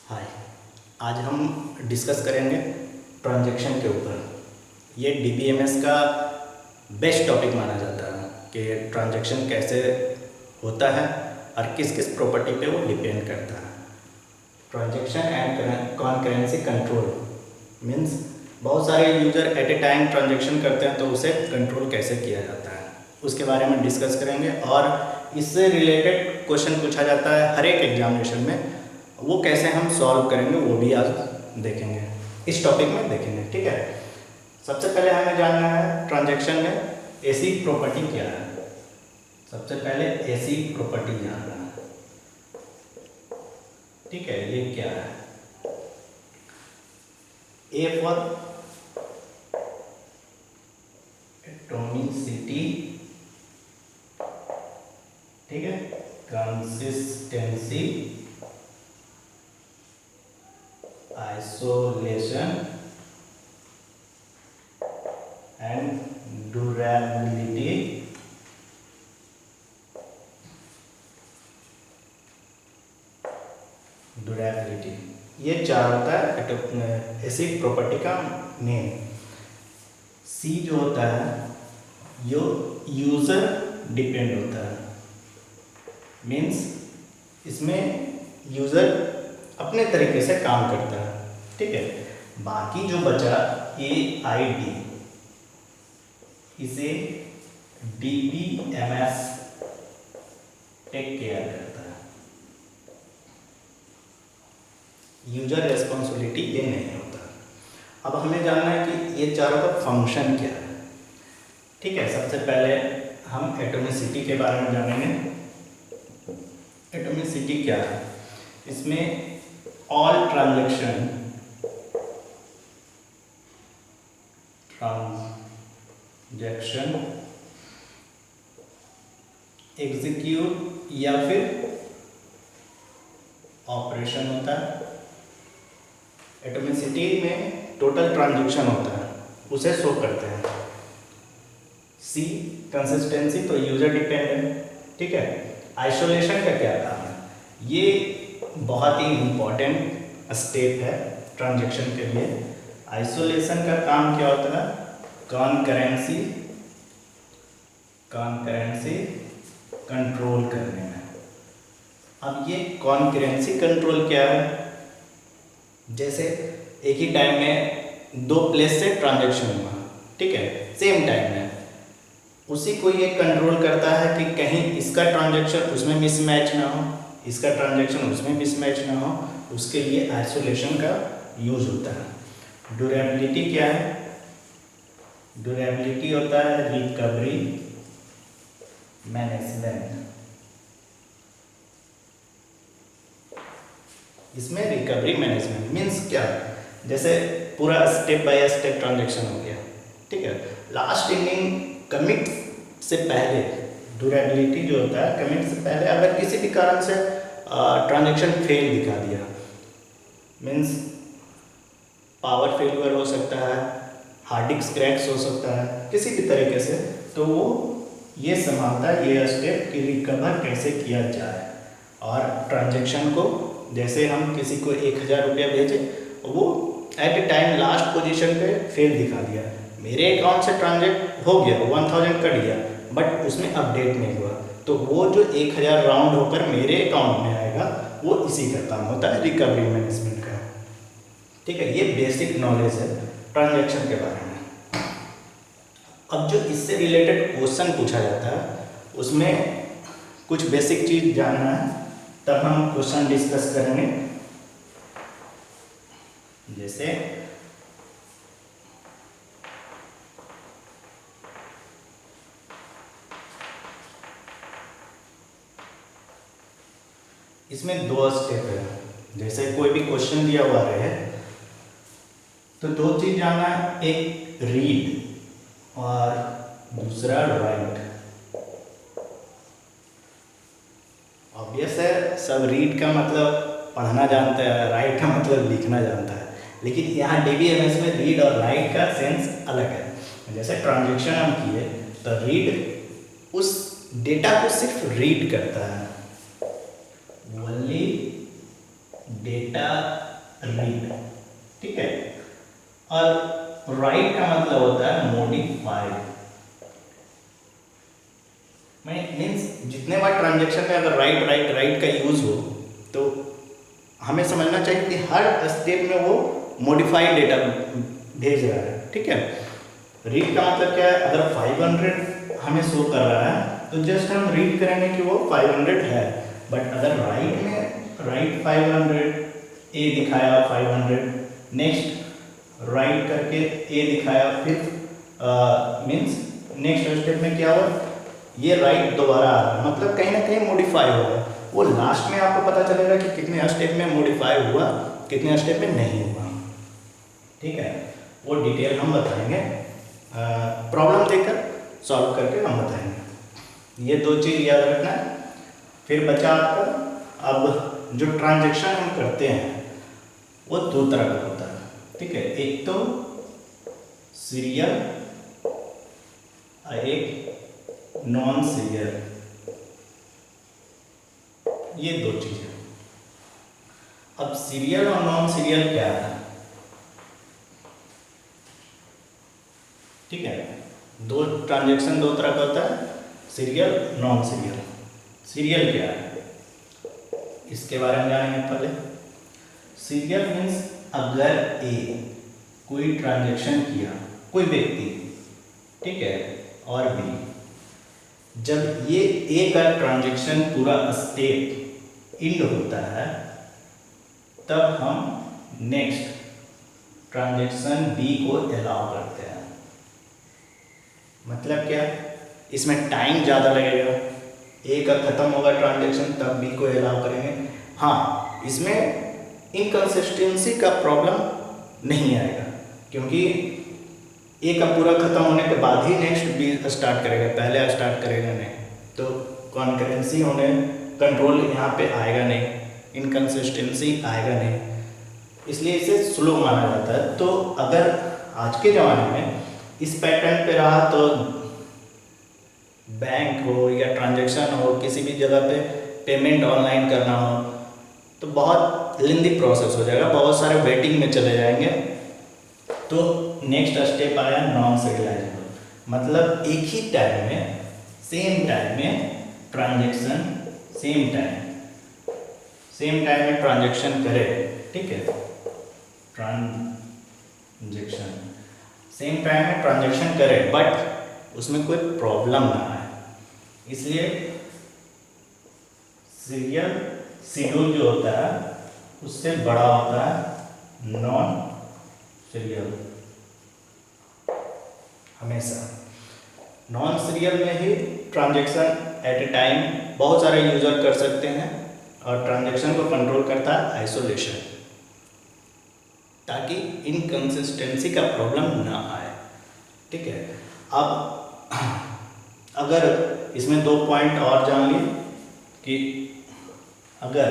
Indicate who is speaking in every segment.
Speaker 1: हाय। आज हम डिस्कस करेंगे ट्रांजैक्शन के ऊपर। ये डीबीएमएस का बेस्ट टॉपिक माना जाता है कि ट्रांजैक्शन कैसे होता है और किस किस प्रॉपर्टी पे वो डिपेंड करता है। Transaction and concurrency control means बहुत सारे user eight a time transaction करते हैं, तो उसे कंट्रोल कैसे किया जाता है उसके बारे में डिस्कस करेंगे। और इससे रिलेटेड क्वेश्चन पूछा जाता है हर एक एग्जामिनेशन में, वो कैसे हम सॉल्व करेंगे वो भी आज देखेंगे, इस टॉपिक में देखेंगे। ठीक है, सबसे पहले हमें जानना है ट्रांजैक्शन में ऐसी प्रॉपर्टी क्या है। सबसे पहले ऐसी प्रॉपर्टी जानना है। ठीक है, ये क्या है? ए फॉर एटॉमिसिटी, ठीक है, कंसिस्टेंसी, आइसोलेशन एंड ड्यूरेबिलिटी। ये चार होता है ऐसी प्रॉपर्टी का नेम। सी जो होता है यो यूजर डिपेंड होता है, मीन्स इसमें यूजर अपने तरीके से काम करता है। ठीक है, बाकी जो बचा ए आई डी, इसे डीबीएमएस टेक केयर करता है। यूजर रेस्पॉन्सिबिलिटी ये नहीं होता। अब हमें जानना है कि ये चारों का फंक्शन क्या है। ठीक है, सबसे पहले हम एटॉमिसिटी के बारे में जानेंगे। एटॉमिसिटी क्या है? इसमें ऑल ट्रांजैक्शन एग्जीक्यूट या फिर ऑपरेशन होता है। एटॉमिसिटी में टोटल ट्रांजैक्शन होता है, उसे शो करते हैं। सी कंसिस्टेंसी, तो यूजर डिपेंड है। ठीक है, आइसोलेशन का क्या काम है? ये बहुत ही इम्पॉर्टेंट स्टेप है ट्रांजैक्शन के लिए। आइसोलेशन का काम क्या होता है? कॉन्करेंसी कंट्रोल करने में। अब ये कॉन्करेंसी कंट्रोल क्या है? जैसे एक ही टाइम में दो प्लेस से ट्रांजैक्शन हुआ, ठीक है, सेम टाइम में, उसी को ये कंट्रोल करता है कि कहीं इसका ट्रांजैक्शन उसमें मिसमैच ना हो, इसका ट्रांजैक्शन उसमें मिसमैच ना हो। उसके लिए आइसोलेशन का यूज होता है। ड्यूरेबिलिटी क्या है? ड्यूरेबिलिटी होता है रिकवरी मैनेजमेंट। इसमें रिकवरी मैनेजमेंट मीन्स क्या? जैसे पूरा स्टेप बाय स्टेप ट्रांजैक्शन हो गया, ठीक है, लास्ट एंडिंग कमिट से पहले ड्यूरेबिलिटी जो होता है, कमिट से पहले अगर किसी भी कारण से ट्रांजैक्शन फेल दिखा दिया, मीन्स पावर फेलियर हो सकता है, हार्ड डिस्क क्रैक्स हो सकता है, किसी भी तरीके से, तो वो ये संभालता है ये स्टेप कि रिकवर कैसे किया जाए। और ट्रांजैक्शन को, जैसे हम किसी को 1000 रुपया भेजे, वो at a time last position पे फेल दिखा दिया, मेरे अकाउंट से ट्रांजैक्ट हो गया, 1000 कट गया, बट उसमें अपडेट नहीं हुआ, तो वो जो 1000 राउंड होकर मेरे अकाउंट में आएगा, वो इसी का काम होता है, रिकवरी मैनेजमेंट का। ठीक है, ये बेसिक नॉलेज है ट्रांजैक्शन के बारे में। अब जो इससे रिलेटेड क्वेश्चन पूछा जाता है, उसमें कुछ बेसिक चीज जानना है, तब हम क्वेश्चन डिस्कस करेंगे। जैसे इसमें दो स्टेप है। जैसे कोई भी क्वेश्चन दिया हुआ रहे तो दो चीज जानना है, एक रीड और दूसरा राइट। ऑब्वियस है, सब रीड का मतलब पढ़ना जानता है, राइट का मतलब लिखना जानता है, लेकिन यहाँ डीबीएमएस में रीड और राइट का सेंस अलग है। जैसे ट्रांजैक्शन हम किए तो रीड उस डेटा को सिर्फ रीड करता है, ओनली डेटा रीड, ठीक है। और राइट का मतलब होता है मॉडिफाइड, मीन्स जितने बार ट्रांजेक्शन में अगर राइट का यूज हो तो हमें समझना चाहिए कि हर स्टेप में वो मॉडिफाइड डेटा भेज रहा है, ठीक है। रीड का मतलब क्या है, अगर 500 हमें शो कर रहा है तो जस्ट हम रीड करेंगे कि वो 500 है। बट अगर राइट में राइट 500 ए दिखाया 500, नेक्स्ट राइट करके ए दिखाया, फिर मीन्स नेक्स्ट स्टेप में क्या हुआ, ये राइट दोबारा आ रहा है, मतलब कहीं ना कहीं मॉडिफाई हो गया। वो लास्ट में आपको पता चलेगा कि कितने स्टेप में मॉडिफाई हुआ, कितने स्टेप में नहीं हुआ, ठीक है। वो डिटेल हम बताएंगे, प्रॉब्लम देकर सॉल्व करके हम बताएंगे। ये दो चीज़ याद रखना है। फिर बचा आपका, अब जो ट्रांजैक्शन हम करते हैं वो दो तरह का होता है, ठीक है। एक तो सीरियल और एक नॉन सीरियल, ये दो चीजें। अब सीरियल और नॉन सीरियल क्या है, ठीक है। दो ट्रांजैक्शन दो तरह का होता है, सीरियल नॉन सीरियल। सीरियल क्या है इसके बारे में जानेंगे पहले। सीरियल मीन्स अगर ए कोई ट्रांजैक्शन किया, कोई व्यक्ति, ठीक है, और बी, जब ये ए का ट्रांजैक्शन पूरा स्टेप इंड होता है तब हम नेक्स्ट ट्रांजैक्शन बी को अलाउ करते हैं। मतलब क्या, इसमें टाइम ज़्यादा लगेगा, ए का ख़त्म होगा ट्रांजैक्शन तब बी को अलाउ करेंगे। हाँ, इसमें इनकंसिस्टेंसी का प्रॉब्लम नहीं आएगा क्योंकि ए का पूरा ख़त्म होने के बाद ही नेक्स्ट बी स्टार्ट करेगा, पहले स्टार्ट करेगा नहीं, तो कॉन्करेंसी होने कंट्रोल यहाँ पे आएगा नहीं, इनकंसिस्टेंसी आएगा नहीं, इसलिए इसे स्लो माना जाता है। तो अगर आज के ज़माने में इस पैटर्न पे रहा तो बैंक हो या ट्रांजैक्शन हो, किसी भी जगह पे पेमेंट ऑनलाइन करना हो तो बहुत लेंदी प्रोसेस हो जाएगा, बहुत सारे वेटिंग में चले जाएंगे। तो नेक्स्ट स्टेप आया नॉन सीरियलाइजेबल, मतलब एक ही टाइम में, सेम टाइम में ट्रांजैक्शन, सेम टाइम में ट्रांजैक्शन करे, ठीक है। ट्रांजैक्शन सेम टाइम में ट्रांजैक्शन करे बट उसमें कोई प्रॉब्लम ना आए, इसलिए सीरियल शेड्यूल जो होता है उससे बड़ा होता है नॉन सीरियल। हमेशा नॉन सीरियल में ही ट्रांजैक्शन एट ए टाइम बहुत सारे यूजर कर सकते हैं और ट्रांजैक्शन को कंट्रोल करता है आइसोलेशन, ताकि इनकंसिस्टेंसी का प्रॉब्लम ना आए, ठीक है। अब अगर इसमें दो पॉइंट और जान लिए कि अगर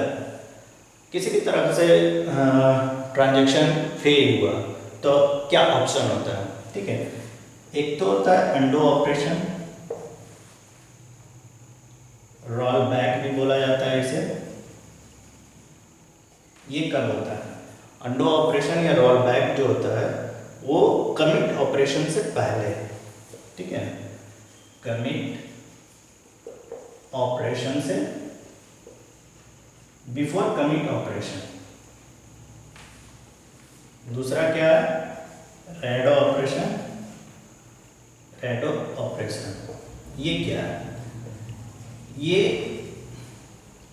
Speaker 1: किसी भी तरह से ट्रांजैक्शन फेल हुआ तो क्या ऑप्शन होता है, ठीक है। एक तो होता है अंडो ऑपरेशन, रोल बैक भी बोला जाता है इसे। ये कब होता है, अंडो ऑपरेशन या रोल बैक जो होता है वो कमिट ऑपरेशन से पहले, ठीक है, कमिट ऑपरेशन से बिफोर कमिट ऑपरेशन। दूसरा क्या है, रैडो ऑपरेशन। रैडो ऑपरेशन ये क्या है, ये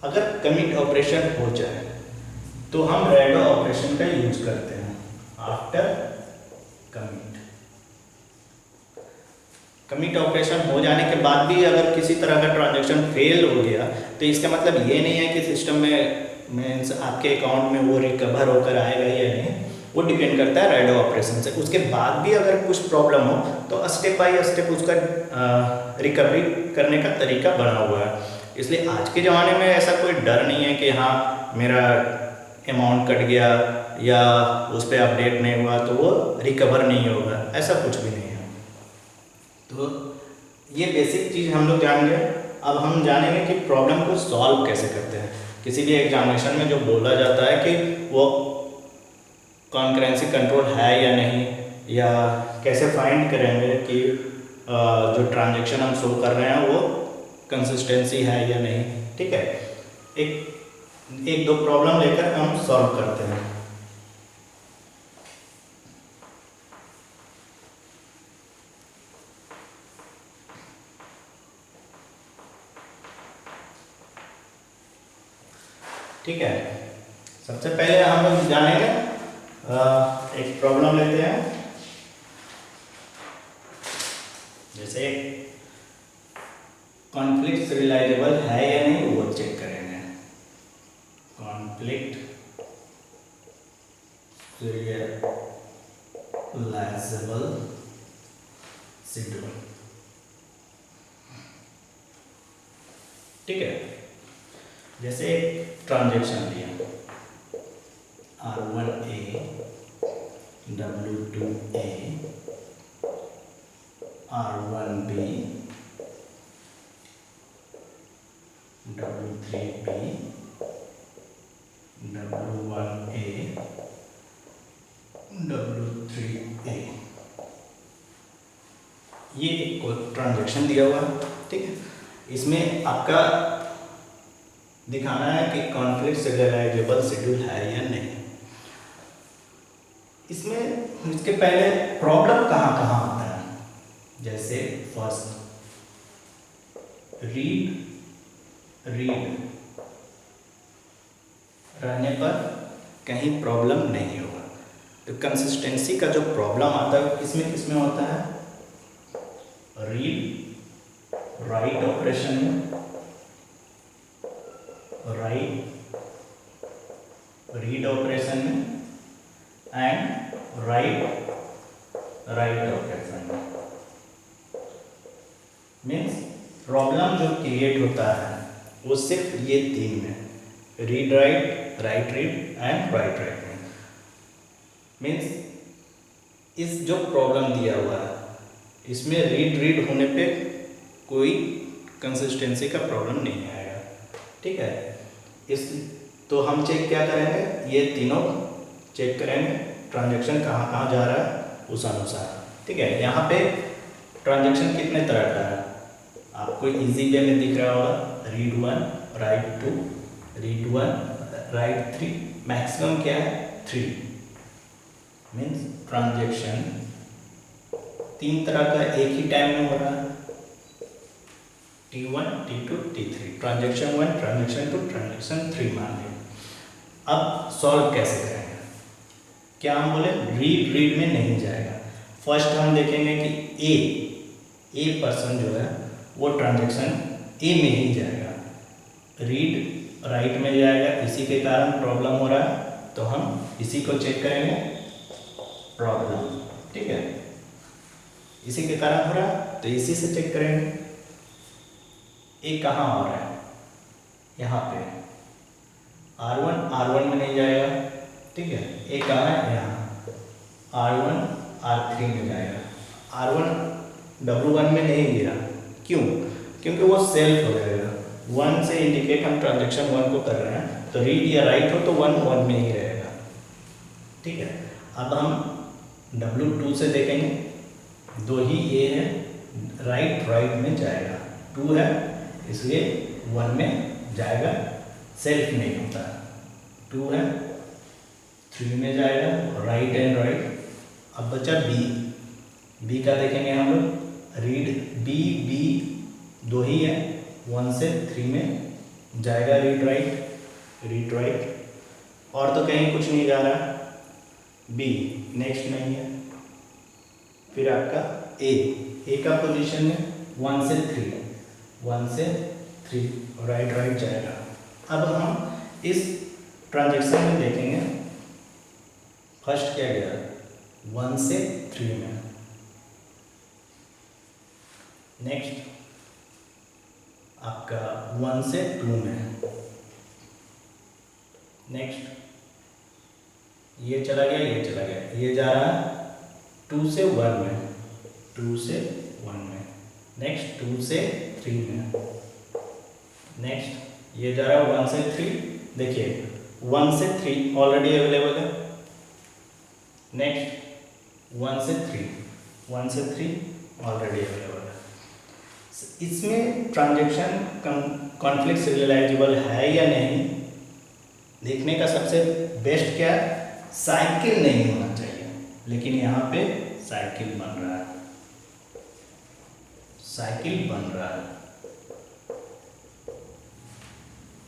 Speaker 1: अगर कमिट ऑपरेशन हो जाए तो हम रैडो ऑपरेशन का यूज करते हैं आफ्टर कमिट। कमिट ऑपरेशन हो जाने के बाद भी अगर किसी तरह का ट्रांजैक्शन फेल हो गया तो इसका मतलब ये नहीं है कि सिस्टम में मीन्स आपके अकाउंट में वो रिकवर होकर आएगा या नहीं, वो डिपेंड करता है रैडो ऑपरेशन से। उसके बाद भी अगर कुछ प्रॉब्लम हो तो स्टेप बाय स्टेप उसका रिकवरी करने का तरीका बना हुआ है। इसलिए आज के ज़माने में ऐसा कोई डर नहीं है कि हाँ मेरा अमाउंट कट गया या उस पर अपडेट नहीं हुआ तो वो रिकवर नहीं होगा, ऐसा कुछ भी नहीं है। तो ये बेसिक चीज़ हम लोग जान गए। अब हम जानेंगे कि प्रॉब्लम को सॉल्व कैसे करते हैं। किसी भी एग्जामिनेशन में जो बोला जाता है कि वो कॉन्करेंसी कंट्रोल है या नहीं, या कैसे फाइंड करेंगे कि जो ट्रांजैक्शन हम शो कर रहे हैं वो कंसिस्टेंसी है या नहीं। ठीक है, एक दो प्रॉब्लम लेकर हम सॉल्व करते हैं। ठीक है, सबसे पहले हम लोग जानेंगे, एक प्रॉब्लम लेते हैं। जैसे कॉन्फ्लिक्ट रियलाइजेबल है या नहीं वो चेक करेंगे। Conflict realisable schedule. ठीक है, जैसे ट्रांजैक्शन दिया R1A W2A R1B W3B W1A W3A, ये एक ट्रांजैक्शन दिया हुआ है। ठीक है, इसमें आपका दिखाना है कि कॉन्फ्लिक्ट रियलाइजेबल शेड्यूल है या नहीं। इसमें इसके पहले प्रॉब्लम कहाँ कहाँ आता है, जैसे फर्स्ट रीड रहने पर कहीं प्रॉब्लम नहीं होगा। तो कंसिस्टेंसी का जो प्रॉब्लम आता है किसमें होता है, रीड राइट ऑपरेशन में, रीड ऑपरेशन में एंड राइट ऑपरेशन में। मीन्स प्रॉब्लम जो क्रिएट होता है वो सिर्फ ये तीन में, read write, right read and right right में। मीन्स इस जो प्रॉब्लम दिया हुआ है इसमें रीड होने पे कोई कंसिस्टेंसी का प्रॉब्लम नहीं आएगा। ठीक है, इस तो हम चेक क्या करेंगे, ये तीनों चेक करेंगे ट्रांजैक्शन कहाँ कहाँ जा रहा है उस अनुसार। ठीक है, यहाँ पे ट्रांजैक्शन कितने तरह का है आपको इजी वे में दिख रहा होगा, read 1 right 2, read 1 right 3, maximum क्या है 3। मीन्स ट्रांजैक्शन तीन तरह का एक ही टाइम में हो रहा है, T1 T2 T3, transaction 1 transaction 2 transaction 3 मान लें। अब सॉल्व कैसे करेंगे, क्या हम बोले रीड में नहीं जाएगा। फर्स्ट हम देखेंगे कि ए पर्सन जो है वो ट्रांजैक्शन ए में ही जाएगा, रीड राइट में जाएगा, इसी के कारण प्रॉब्लम हो रहा है तो हम इसी को चेक करेंगे प्रॉब्लम। ठीक है, इसी के कारण हो रहा है तो इसी से चेक करेंगे। ए कहाँ हो रहा है, यहाँ पे R1 में नहीं जाएगा। ठीक है, ए कहाँ है, यहाँ R1 R3 में जाएगा। R1 W1 में नहीं गिरा, क्यों, क्योंकि वो सेल्फ हो जाएगा। 1 से इंडिकेट हम ट्रांजैक्शन 1 को कर रहे हैं तो रीड या राइट हो तो 1 में ही रहेगा। ठीक है, अब हम W2 से देखेंगे, दो ही ए है, राइट में जाएगा, 2 है इसलिए 1 में जाएगा, सेल्फ नहीं होता, 2 है 3 में जाएगा, राइट एंड राइट। अब बचा बी का देखेंगे हम लोग, रीड बी दो ही है, 1 से 3 में जाएगा, रीड राइट और तो कहीं कुछ नहीं जा रहा। बी नेक्स्ट नहीं है, फिर आपका ए का पोजीशन है 1 से 3 राइट जाएगा। अब हम इस ट्रांजैक्शन में देखेंगे फर्स्ट क्या गया 1 से 3 में, नेक्स्ट आपका 1 से 2 में, नेक्स्ट ये चला गया, ये जा रहा है 2 से 1 में, नेक्स्ट 2 से 3 में, नेक्स्ट ये जा रहा है 1 से 3, देखिए 1 से 3 ऑलरेडी अवेलेबल है। नेक्स्ट 1 से 3 ऑलरेडी अवेलेबल है। इसमें ट्रांजेक्शन कॉन्फ्लिक्ट सीरियलाइजेबल है या नहीं देखने का सबसे बेस्ट क्या है, साइकिल नहीं होना चाहिए, लेकिन यहाँ पे साइकिल बन रहा है, साइकिल बन रहा है,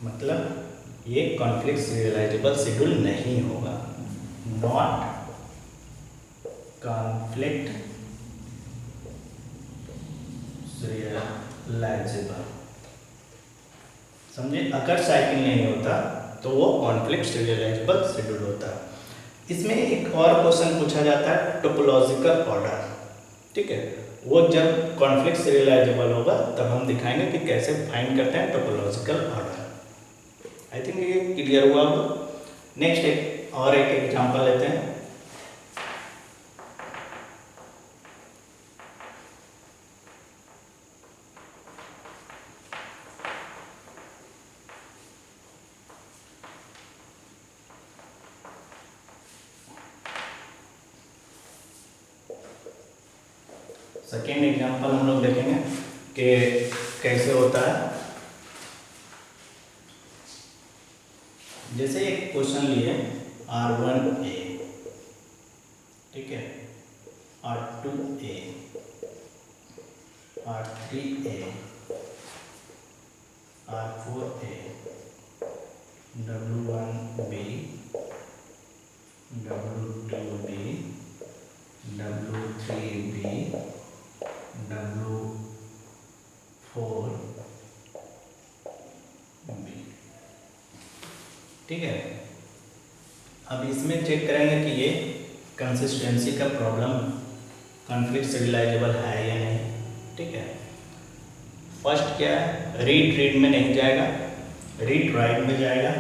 Speaker 1: मतलब ये कॉन्फ्लिक्ट सीरियलाइजेबल शेड्यूल नहीं होगा, नॉट कॉन्फ्लिक्ट सीरियलाइजेबल। समझे, अगर साइकिल नहीं होता तो वो कॉन्फ्लिक्ट सीरियलाइजेबल शेड्यूल होता है। इसमें एक और क्वेश्चन पूछा जाता है टोपोलॉजिकल ऑर्डर, ठीक है, वो जब कॉन्फ्लिक्ट सीरियलाइजेबल होगा तब हम दिखाएंगे कि कैसे फाइंड करते हैं टोपोलॉजिकल ऑर्डर। आई थिंक ये क्लियर हुआ होगा। नेक्स्ट एक एग्जांपल लेते हैं। सेकेंड एग्जांपल हम लोग देखेंगे कि कैसे होता है। जैसे एक क्वेश्चन लिए R1A, ठीक है, R2A, R3A, R4A, W1B, W2B, W3B, W4B, ठीक है। अब इसमें चेक करेंगे कि ये कंसिस्टेंसी का प्रॉब्लम कॉन्फ्लिक्ट सीरियलाइजेबल है या नहीं, ठीक है। फर्स्ट क्या है, रीड में नहीं जाएगा, रीड राइट में जाएगा।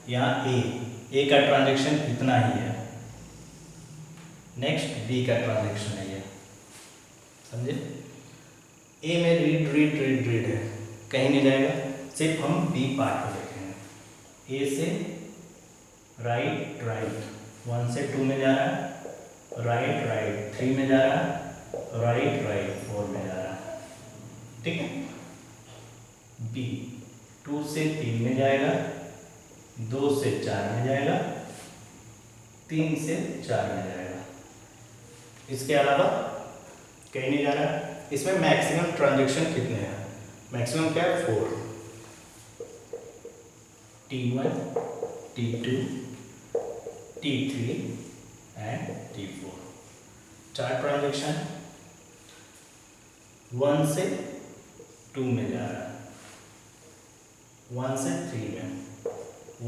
Speaker 1: यहाँ ए का ट्रांजेक्शन इतना ही है, नेक्स्ट बी का ट्रांजेक्शन है ये, समझे। ए में रीड है, कहीं नहीं जाएगा, सिर्फ हम बी पार्ट को देखेंगे। ए से राइट 1 से 2 में जा रहा है, राइट 3 में जा रहा है, राइट 4 में जा रहा है, ठीक है। बी 2 से 3 में जाएगा, 2 से 4 में जाएगा, 3 से 4 में जाएगा, इसके अलावा कहीं नहीं जा रहा है। इसमें मैक्सिमम ट्रांजेक्शन कितने हैं, मैक्सिमम क्या है 4, T1, T2, T3 and T4, 4 transaction 1 से 2 में जा रहा है, 1 से 3 में,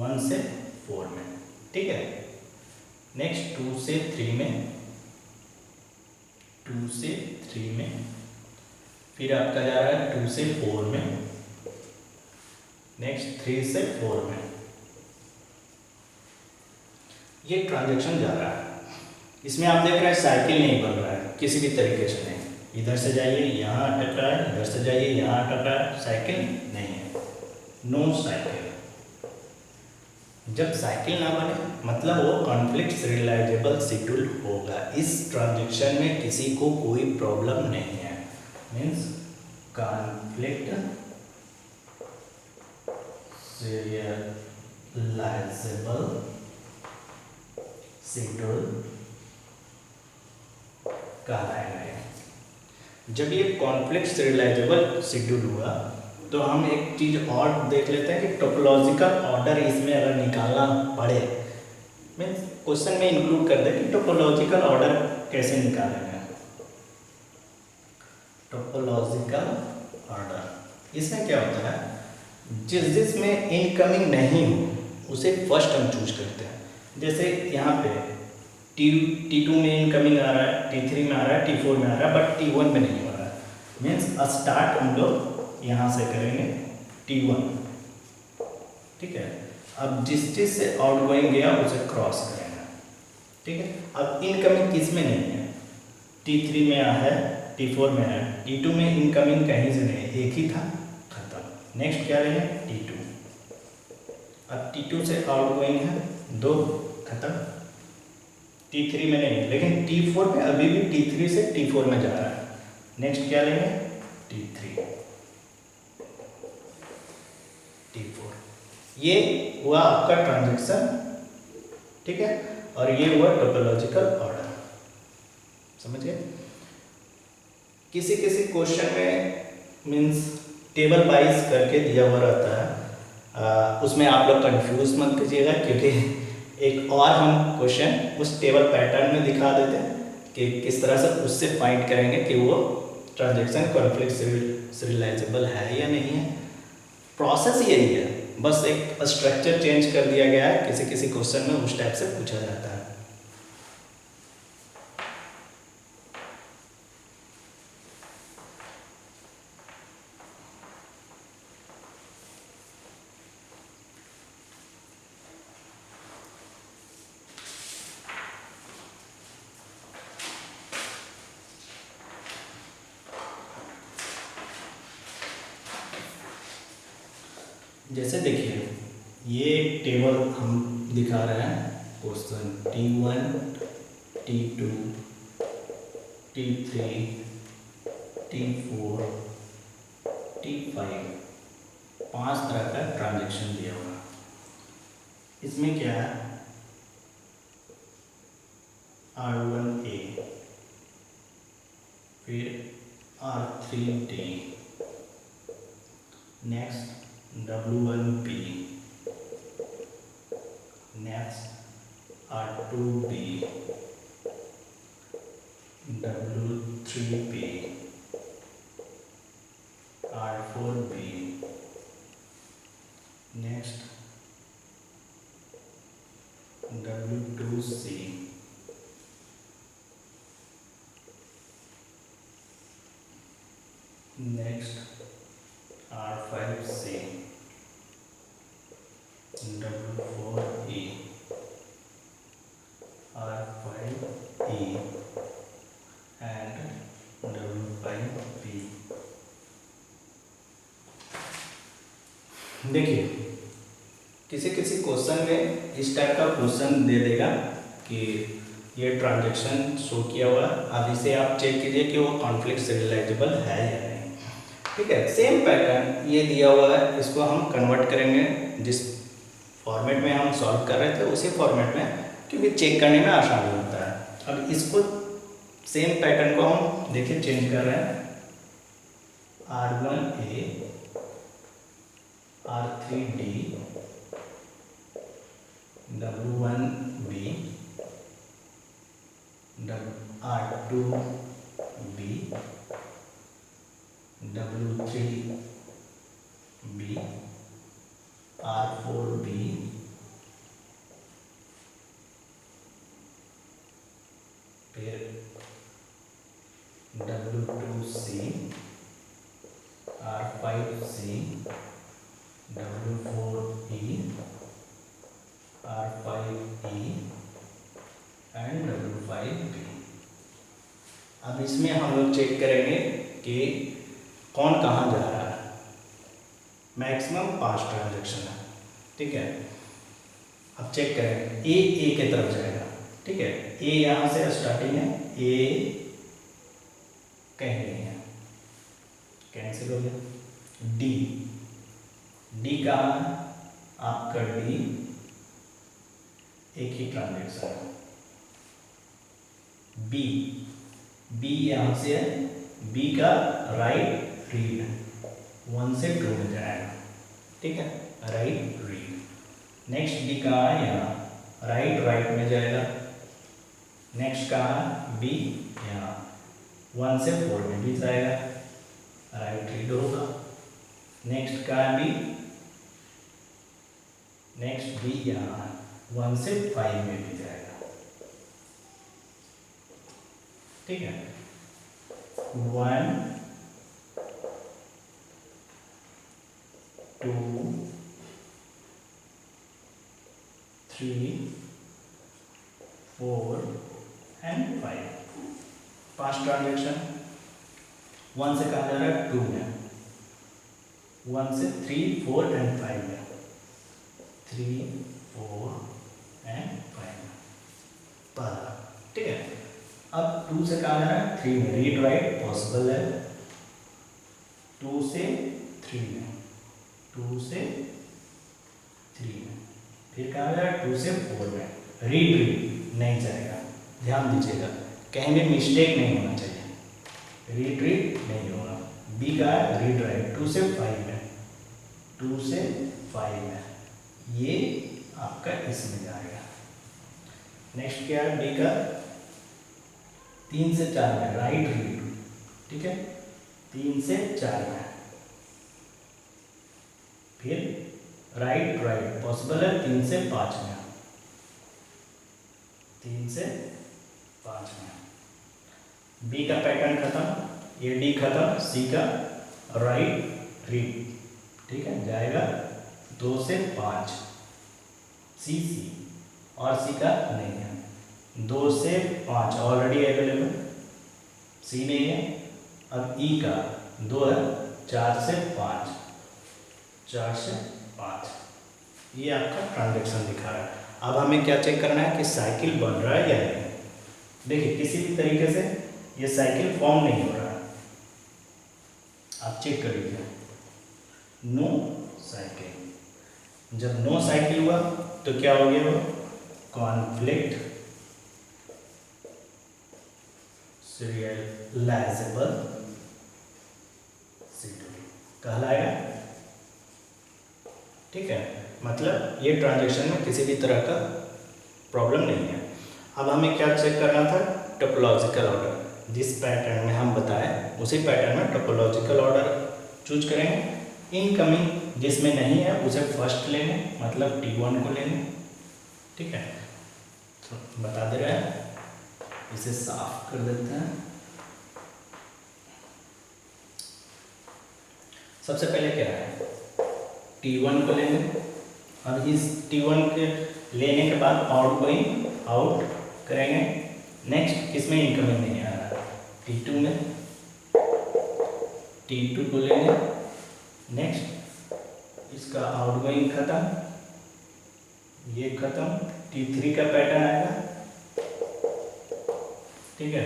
Speaker 1: 1 से 4 में, ठीक है। नेक्स्ट 2 से 3 में, 2 से 3 में, फिर आपका जा रहा है 2 से 4 में, नेक्स्ट 3 से 4 में, ये ट्रांजैक्शन जा रहा है। इसमें आप देख रहे हैं साइकिल नहीं बन रहा है किसी भी तरीके से नहीं, इधर से जाइए यहाँ अटक रहा है, इधर से जाइए यहाँ अटक रहा है, साइकिल नहीं है, नो साइकिल। जब साइकिल ना बने मतलब वो कॉन्फ्लिक्ट सीरियलाइजेबल शेड्यूल होगा। इस ट्रांजैक्शन में किसी को कोई प्रॉब्लम नहीं है, मीन्स कॉन्फ्लिक्ट सीरियलाइजेबल शेड्यूल कहलाएगा। जब ये कॉन्फ्लिक्ट सीरियलाइजेबल शेड्यूल हुआ तो हम एक चीज़ और देख लेते हैं कि टोपोलॉजिकल ऑर्डर इसमें अगर निकालना पड़े, मीन्स क्वेश्चन में इंक्लूड कर दे कि टोपोलॉजिकल ऑर्डर कैसे निकालेंगे। टोपोलॉजिकल ऑर्डर इसमें क्या होता है, जिसमें इनकमिंग नहीं हो उसे फर्स्ट हम चूज करते हैं। जैसे यहाँ पे T2 में इनकमिंग आ रहा है, T3 में आ रहा है, T4 में आ रहा है, बट T1 में नहीं हो रहा है, मीन्स स्टार्ट हम लोग यहाँ से करेंगे T1, ठीक है। अब जिस चीज़ से आउटगोइंग गया उसे क्रॉस करेंगे, ठीक है। अब इनकमिंग किस में नहीं है, T3 में है, T4 में है, T2 में इनकमिंग कहीं से नहीं है, एक ही था, खत्म। नेक्स्ट क्या लेंगे T2। अब T2 से आउट गोइंग है 2, खत्म। T3 में नहीं, लेकिन T4 में अभी भी T3 से T4 में जा रहा है। नेक्स्ट क्या लेंगे T3, T4। ये हुआ आपका ट्रांजैक्शन, ठीक है, और ये हुआ टोपोलॉजिकल ऑर्डर। समझ गए? किसी किसी क्वेश्चन में मीन्स टेबल वाइज करके दिया हुआ रहता है, उसमें आप लोग कंफ्यूज मत कीजिएगा, क्योंकि एक और हम क्वेश्चन उस टेबल पैटर्न में दिखा देते हैं कि किस तरह से उससे फाइंड करेंगे कि वो ट्रांजैक्शन कॉन्फ्लिक्ट सीरियलाइजेबल है या नहीं है। प्रोसेस यही है, बस एक स्ट्रक्चर चेंज कर दिया गया है, किसी किसी क्वेश्चन में उस टाइप से पूछा जाता है। जैसे देखिए, ये एक टेबल हम दिखा रहे हैं, question T1, T2, T3, T4, T5, 5 तरह का ट्रांजैक्शन दिया हुआ। इसमें क्या है, R1A, फिर R3D, next W1B, next R2B, W3B, R4B, next W2C, next R5C, W4E, R5E and W5B। देखिए, किसी किसी क्वेश्चन में इस टाइप का क्वेश्चन दे देगा कि ये ट्रांजैक्शन शो किया हुआ, अब इसे आप चेक कीजिए कि वो कॉन्फ्लिक्ट सीरियलाइजेबल है या नहीं। ठीक है, सेम पैटर्न ये दिया हुआ है, इसको हम कन्वर्ट करेंगे जिस फॉर्मेट में हम सॉल्व कर रहे थे उसी फॉर्मेट में, क्योंकि चेक करने में आसानी होता है। अब इसको सेम पैटर्न को हम देखिए चेंज कर रहे हैं, R1A, R3D, W1B, R2B, W3B, R4B, फिर W2C, R5C, W4E, R5E and W5B। अब इसमें हम लोग चेक करेंगे कि कौन कहाँ जा रहा है। मैक्सिमम 5 ट्रांजैक्शन है, ठीक है। अब चेक करेंगे, ए की तरफ जाएगा, ठीक है। ए यहाँ से स्टार्टिंग है, ए कहीं नहीं है, कैंसिल हो गया। डी कहाँ है, आपका डी एक ही ट्रांजैक्शन है। बी यहाँ से है, बी का राइट रीड 1 से 2 में जाएगा, ठीक है, राइट रीड। नेक्स्ट डी कहाँ है, यहाँ राइट में जाएगा। नेक्स्ट कहाँ है, बी यहाँ 1 से 4 में भी जाएगा, राइट रीड होगा। नेक्स्ट कहाँ है, बी, नेक्स्ट बी यहाँ 1 से 5 में भी जाएगा, ठीक है। 1 2 3 4 एंड 5 ट्रांजैक्शन। 1 से कहाँ जा रहा है, 2 में, 1 से 3, 4 एंड 5 में, 3, 4 एंड 5 में पहला, ठीक है। अब 2 से कहाँ जाना है, 3 में, रीड राइट पॉसिबल है 2 से 3 में, 2 से 3 में, फिर कहाँ जाएगा 2 से 4 में, रीड रीड नहीं जाएगा, ध्यान दीजिएगा कहीं भी मिस्टेक नहीं होना चाहिए, रीड रीड नहीं होगा। बी का रीड राइट 2 से 5 में, 2 से 5 में, ये आपका इसमें जाएगा। नेक्स्ट क्या है, डी का 3 से 4 में, राइट रीड, ठीक है, 3 से 4 में, फिर राइट राइट पॉसिबल है 3 से 5 में, 3 से 5 में। बी का पैटर्न खत्म, ये डी खत्म, सी का राइट रीड, ठीक है, जाएगा 2 से 5, सी और सी का नहीं है, 2 से 5 ऑलरेडी अवेलेबल, सी नहीं है। अब ई का 2 है, 4 से 5, 4 से 5, ये आपका ट्रांजैक्शन दिखा रहा है। अब हमें क्या चेक करना है कि साइकिल बन रहा है या नहीं। देखिए किसी भी तरीके से ये साइकिल फॉर्म नहीं हो रहा है, आप चेक कर लीजिए, नो साइकिल। जब नो साइकिल हुआ तो क्या हो गया, वो कॉन्फ्लिक्ट सीरियलाइजेबल शेड्यूल कहलाएगा, ठीक है। मतलब ये ट्रांजैक्शन में किसी भी तरह का प्रॉब्लम नहीं है। अब हमें क्या चेक करना था, टोपोलॉजिकल ऑर्डर, जिस पैटर्न में हम बताएं उसी पैटर्न में टोपोलॉजिकल ऑर्डर चूज करेंगे। इनकमिंग जिसमें नहीं है उसे फर्स्ट लेंगे, मतलब T1 को लेंगे, ठीक है। तो बता दे रहे हैं, इसे साफ कर देते हैं। सबसे पहले क्या है, T1 को लेंगे। अब इस T1 के लेने के बाद आउटगोइंग आउट करेंगे। नेक्स्ट किसमें इनकमिंग नहीं आ रहा, T2 में, T2 को लेंगे। नेक्स्ट इसका आउटगोइंग खत्म, ये खत्म, T3 का पैटर्न आएगा, ठीक है।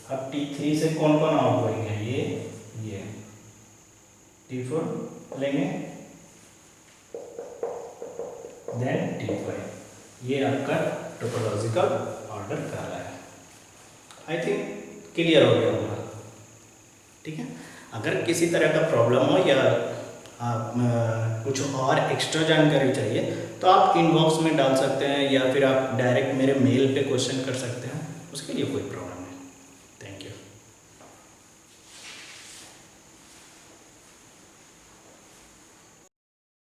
Speaker 1: अब T3 से कौन कौन आउटगोइंग है, ये T4 लेंगे, देन T5, ये आपका टोपोलॉजिकल ऑर्डर कहलाया है। आई थिंक क्लियर हो गया होगा, ठीक है। अगर किसी तरह का प्रॉब्लम हो या आप कुछ और एक्स्ट्रा जानकारी चाहिए तो आप इनबॉक्स में डाल सकते हैं, या फिर आप डायरेक्ट मेरे मेल पे क्वेश्चन कर सकते हैं, उसके लिए कोई प्रॉब्लम नहीं।